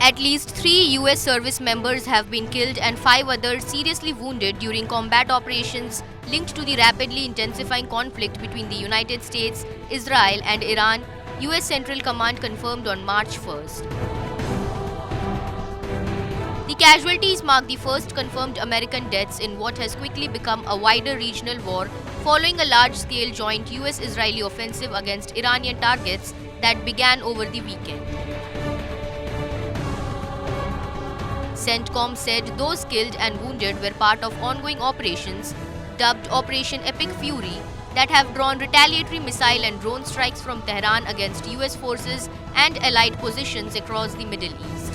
At least 3 US service members have been killed and 5 others seriously wounded during combat operations linked to the rapidly intensifying conflict between the United States, Israel, and Iran, US Central Command confirmed on March 1st. The casualties mark the first confirmed American deaths in what has quickly become a wider regional war following a large-scale joint US-Israeli offensive against Iranian targets that began over the weekend. CENTCOM said those killed and wounded were part of ongoing operations, dubbed Operation Epic Fury, that have drawn retaliatory missile and drone strikes from Tehran against US forces and allied positions across the Middle East.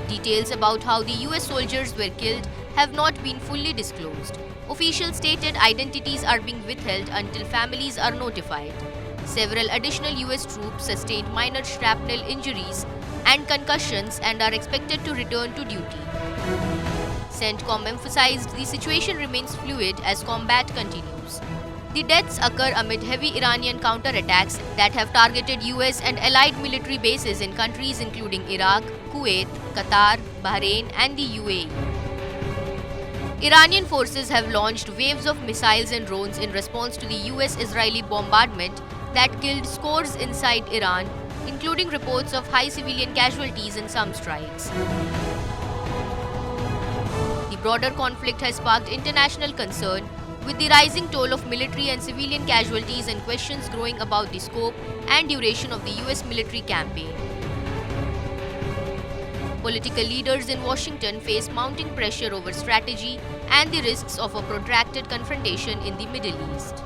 Details about how the US soldiers were killed have not been fully disclosed. Officials stated identities are being withheld until families are notified. Several additional US troops sustained minor shrapnel injuries and concussions and are expected to return to duty. CENTCOM emphasized the situation remains fluid as combat continues. The deaths occur amid heavy Iranian counterattacks that have targeted US and allied military bases in countries including Iraq, Kuwait, Qatar, Bahrain, and the UAE. Iranian forces have launched waves of missiles and drones in response to the US-Israeli bombardment that killed scores inside Iran, including reports of high civilian casualties in some strikes. The broader conflict has sparked international concern, with the rising toll of military and civilian casualties and questions growing about the scope and duration of the US military campaign. Political leaders in Washington face mounting pressure over strategy and the risks of a protracted confrontation in the Middle East.